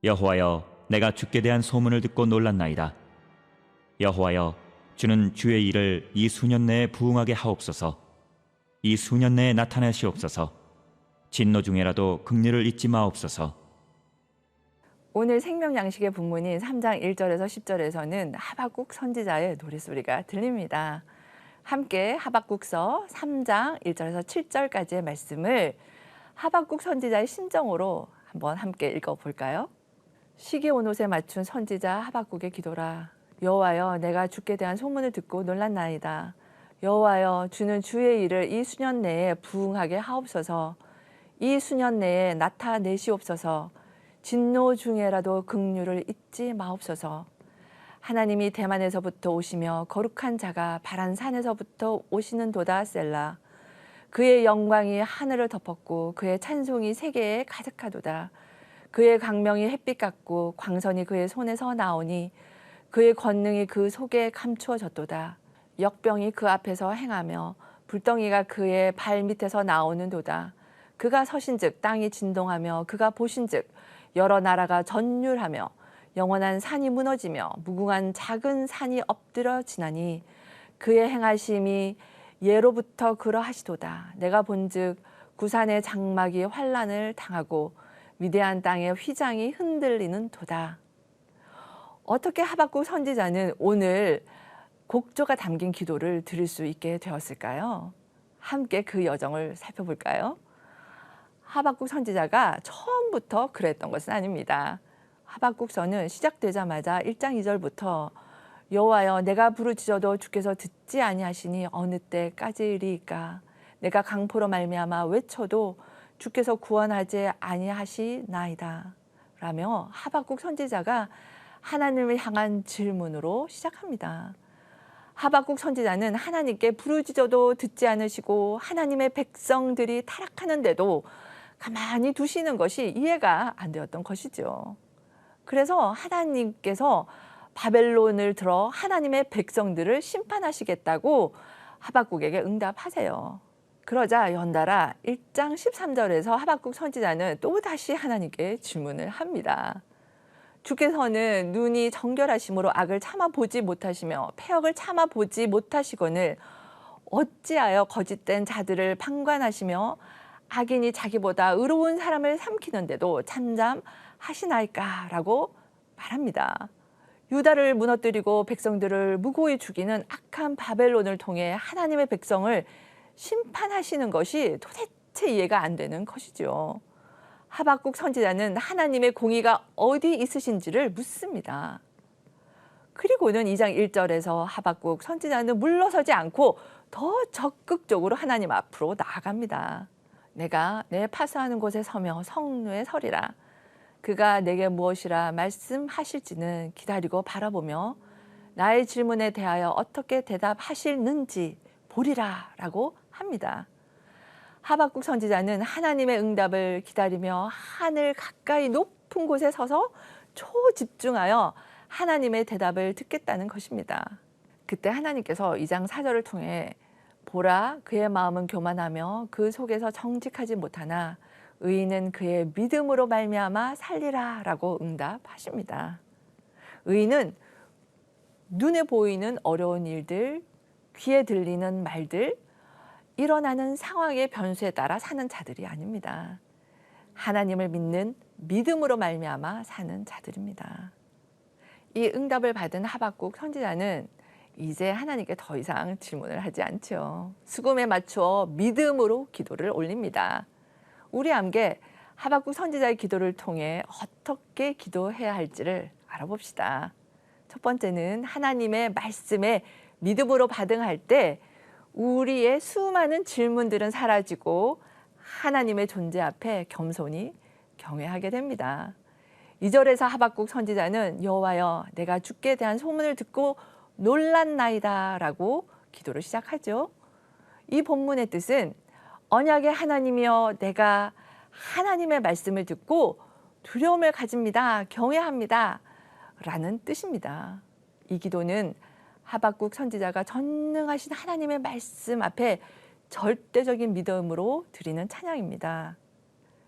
여호와여, 내가 주께 대한 소문을 듣고 놀랐나이다. 여호와여, 주는 주의 일을 이 수년 내에 부응하게 하옵소서. 이 수년 내에 나타나시옵소서. 진노 중에라도 긍휼을 잊지 마옵소서. 오늘 생명 양식의 본문인 3장 1절에서 10절에서는 하박국 선지자의 노랫소리가 들립니다. 함께 하박국서 3장 1절에서 7절까지의 말씀을 하박국 선지자의 심정으로 한번 함께 읽어볼까요? 시기 온 옷에 맞춘 선지자 하박국의 기도라. 여호와여, 내가 주께 대한 소문을 듣고 놀랐나이다. 여호와여, 주는 주의 일을 이 수년 내에 부응하게 하옵소서. 이 수년 내에 나타내시옵소서. 진노 중에라도 긍휼을 잊지 마옵소서. 하나님이 대만에서부터 오시며 거룩한 자가 바란 산에서부터 오시는도다 셀라. 그의 영광이 하늘을 덮었고 그의 찬송이 세계에 가득하도다. 그의 광명이 햇빛 같고 광선이 그의 손에서 나오니 그의 권능이 그 속에 감추어졌도다. 역병이 그 앞에서 행하며 불덩이가 그의 발 밑에서 나오는도다. 그가 서신즉 땅이 진동하며 그가 보신즉 여러 나라가 전율하며 영원한 산이 무너지며 무궁한 작은 산이 엎드려 지나니 그의 행하심이 예로부터 그러하시도다. 내가 본즉 구산의 장막이 환란을 당하고 위대한 땅의 휘장이 흔들리는 도다. 어떻게 하박국 선지자는 오늘 곡조가 담긴 기도를 들을 수 있게 되었을까요? 함께 그 여정을 살펴볼까요? 하박국 선지자가 처음부터 그랬던 것은 아닙니다. 하박국서는 시작되자마자 1장 2절부터 여호와여, 내가 부르짖어도 주께서 듣지 아니하시니 어느 때까지리이까. 내가 강포로 말미암아 외쳐도 주께서 구원하지 아니하시나이다. 라며 하박국 선지자가 하나님을 향한 질문으로 시작합니다. 하박국 선지자는 하나님께 부르짖어도 듣지 않으시고 하나님의 백성들이 타락하는데도 가만히 두시는 것이 이해가 안 되었던 것이죠. 그래서 하나님께서 바벨론을 들어 하나님의 백성들을 심판하시겠다고 하박국에게 응답하세요. 그러자 연달아 1장 13절에서 하박국 선지자는 또다시 하나님께 질문을 합니다. 주께서는 눈이 정결하심으로 악을 참아보지 못하시며 패역을 참아보지 못하시거늘 어찌하여 거짓된 자들을 판관하시며 악인이 자기보다 의로운 사람을 삼키는데도 잠잠하시나이까? 라고 말합니다. 유다를 무너뜨리고 백성들을 무고히 죽이는 악한 바벨론을 통해 하나님의 백성을 심판하시는 것이 도대체 이해가 안 되는 것이죠. 하박국 선지자는 하나님의 공의가 어디 있으신지를 묻습니다. 그리고는 2장 1절에서 하박국 선지자는 물러서지 않고 더 적극적으로 하나님 앞으로 나아갑니다. 내가 내 파수하는 곳에 서며 성루에 서리라. 그가 내게 무엇이라 말씀하실지는 기다리고 바라보며 나의 질문에 대하여 어떻게 대답하실는지 보리라 라고 합니다. 하박국 선지자는 하나님의 응답을 기다리며 하늘 가까이 높은 곳에 서서 초집중하여 하나님의 대답을 듣겠다는 것입니다. 그때 하나님께서 2장 4절을 통해 보라, 그의 마음은 교만하며 그 속에서 정직하지 못하나 의인은 그의 믿음으로 말미암아 살리라 라고 응답하십니다. 의인은 눈에 보이는 어려운 일들, 귀에 들리는 말들, 일어나는 상황의 변수에 따라 사는 자들이 아닙니다. 하나님을 믿는 믿음으로 말미암아 사는 자들입니다. 이 응답을 받은 하박국 선지자는 이제 하나님께 더 이상 질문을 하지 않죠. 수금에 맞추어 믿음으로 기도를 올립니다. 우리 함께 하박국 선지자의 기도를 통해 어떻게 기도해야 할지를 알아봅시다. 첫 번째는 하나님의 말씀에 믿음으로 반응할 때 우리의 수많은 질문들은 사라지고 하나님의 존재 앞에 겸손히 경외하게 됩니다. 2절에서 하박국 선지자는 여호와여, 내가 주께 대한 소문을 듣고 놀랐나이다 라고 기도를 시작하죠. 이 본문의 뜻은 언약의 하나님이여, 내가 하나님의 말씀을 듣고 두려움을 가집니다. 경외합니다. 라는 뜻입니다. 이 기도는 하박국 선지자가 전능하신 하나님의 말씀 앞에 절대적인 믿음으로 드리는 찬양입니다.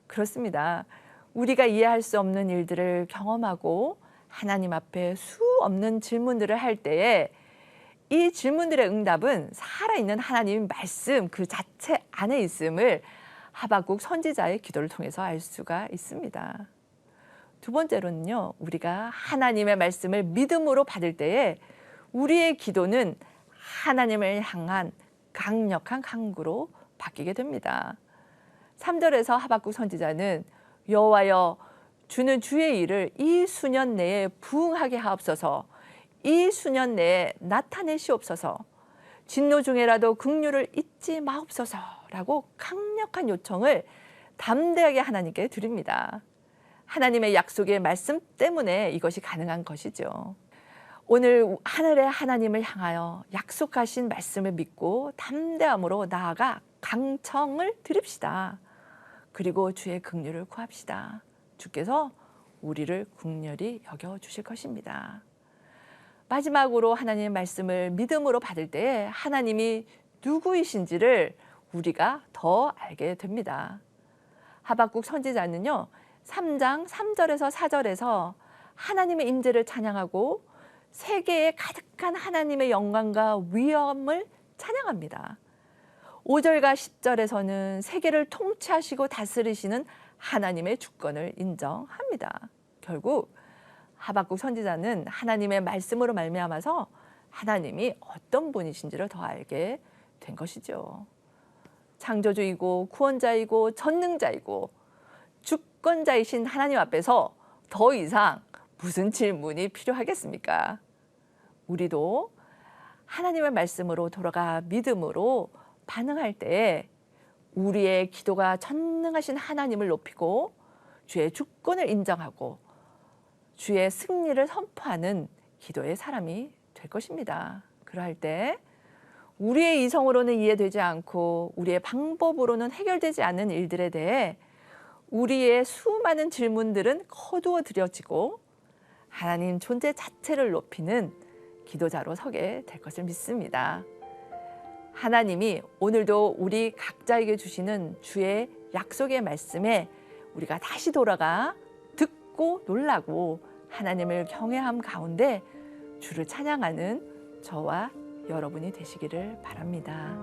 그렇습니다. 우리가 이해할 수 없는 일들을 경험하고 하나님 앞에 수 없는 질문들을 할 때에 이 질문들의 응답은 살아있는 하나님 말씀 그 자체 안에 있음을 하박국 선지자의 기도를 통해서 알 수가 있습니다. 두 번째로는요, 우리가 하나님의 말씀을 믿음으로 받을 때에 우리의 기도는 하나님을 향한 강력한 간구로 바뀌게 됩니다. 3절에서 하박국 선지자는 여호와여 주는 주의 일을 이 수년 내에 부응하게 하옵소서, 이 수년 내에 나타내시옵소서, 진노 중에라도 긍휼을 잊지 마옵소서라고 강력한 요청을 담대하게 하나님께 드립니다. 하나님의 약속의 말씀 때문에 이것이 가능한 것이죠. 오늘 하늘의 하나님을 향하여 약속하신 말씀을 믿고 담대함으로 나아가 강청을 드립시다. 그리고 주의 긍휼을 구합시다. 주께서 우리를 긍휼히 여겨 주실 것입니다. 마지막으로 하나님의 말씀을 믿음으로 받을 때에 하나님이 누구이신지를 우리가 더 알게 됩니다. 하박국 선지자는요, 3장 3절에서 4절에서 하나님의 임재를 찬양하고 세계에 가득한 하나님의 영광과 위엄을 찬양합니다. 5절과 10절에서는 세계를 통치하시고 다스리시는 하나님의 주권을 인정합니다. 결국 하박국 선지자는 하나님의 말씀으로 말미암아서 하나님이 어떤 분이신지를 더 알게 된 것이죠. 창조주이고 구원자이고 전능자이고 주권자이신 하나님 앞에서 더 이상 무슨 질문이 필요하겠습니까? 우리도 하나님의 말씀으로 돌아가 믿음으로 반응할 때에 우리의 기도가 전능하신 하나님을 높이고 주의 주권을 인정하고 주의 승리를 선포하는 기도의 사람이 될 것입니다. 그러할 때 우리의 이성으로는 이해되지 않고 우리의 방법으로는 해결되지 않는 일들에 대해 우리의 수많은 질문들은 거두어 들여지고 하나님 존재 자체를 높이는 기도자로 서게 될 것을 믿습니다. 하나님이 오늘도 우리 각자에게 주시는 주의 약속의 말씀에 우리가 다시 돌아가 듣고 놀라고 하나님을 경외함 가운데 주를 찬양하는 저와 여러분이 되시기를 바랍니다.